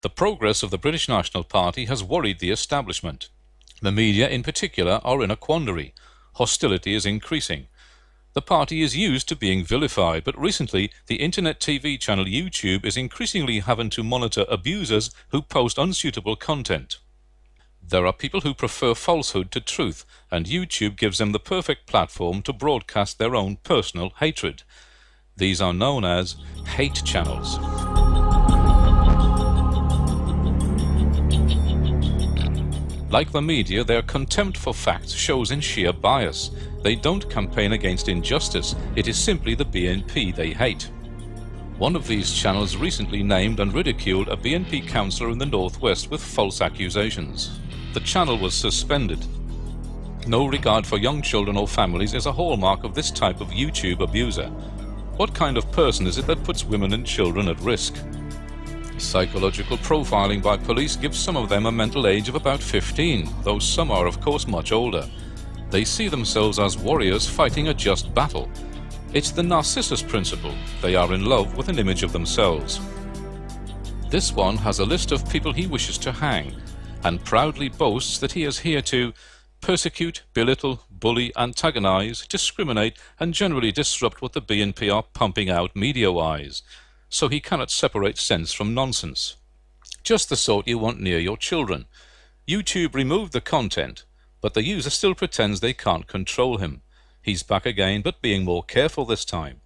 The progress of the British National Party has worried the establishment. The media in particular are in a quandary. Hostility is increasing. The party is used to being vilified, but recently the internet TV channel YouTube is increasingly having to monitor abusers who post unsuitable content. There are people who prefer falsehood to truth, and YouTube gives them the perfect platform to broadcast their own personal hatred. These are known as hate channels. Like the media, their contempt for facts shows in sheer bias. They don't campaign against injustice, it is simply the BNP they hate. One of these channels recently named and ridiculed a BNP councillor in the Northwest with false accusations. The channel was suspended. No regard for young children or families is a hallmark of this type of YouTube abuser. What kind of person is it that puts women and children at risk? Psychological profiling by police gives some of them a mental age of about 15, though some are of course much older. They see themselves as warriors fighting a just battle. It's the Narcissus principle. They are in love with an image of themselves. This one has a list of people he wishes to hang, and proudly boasts that he is here to persecute, belittle, bully, antagonize, discriminate, and generally disrupt what the BNP are pumping out media-wise. So he cannot separate sense from nonsense. Just the sort you want near your children. YouTube removed the content, but the user still pretends they can't control him. He's back again, but being more careful this time.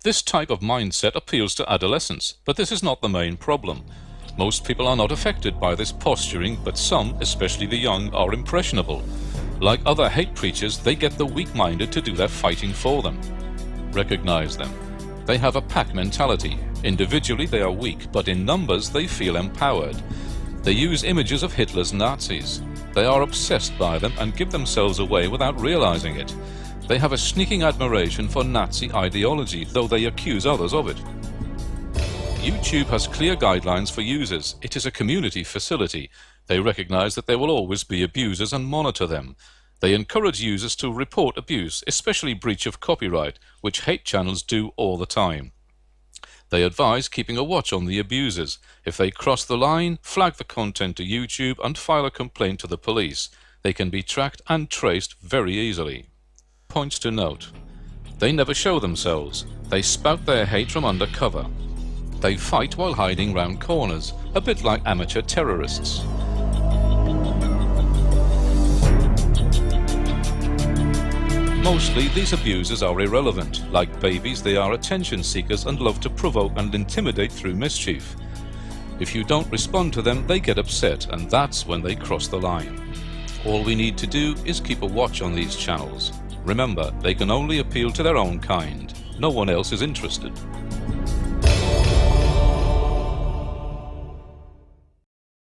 This type of mindset appeals to adolescents, but this is not the main problem. Most people are not affected by this posturing, but some, especially the young, are impressionable. Like other hate preachers, they get the weak-minded to do their fighting for them. Recognize them. They have a pack mentality. Individually they are weak, but in numbers they feel empowered. They use images of Hitler's Nazis. They are obsessed by them and give themselves away without realizing it. They have a sneaking admiration for Nazi ideology, though they accuse others of it. YouTube has clear guidelines for users. It is a community facility. They recognize that there will always be abusers and monitor them. They encourage users to report abuse, especially breach of copyright, which hate channels do all the time. They advise keeping a watch on the abusers. If they cross the line, flag the content to YouTube and file a complaint to the police. They can be tracked and traced very easily. Points to note. They never show themselves. They spout their hate from under cover. They fight while hiding round corners, a bit like amateur terrorists. Mostly, these abusers are irrelevant. Like babies, they are attention seekers and love to provoke and intimidate through mischief. If you don't respond to them, they get upset, and that's when they cross the line. All we need to do is keep a watch on these channels. Remember, they can only appeal to their own kind. No one else is interested.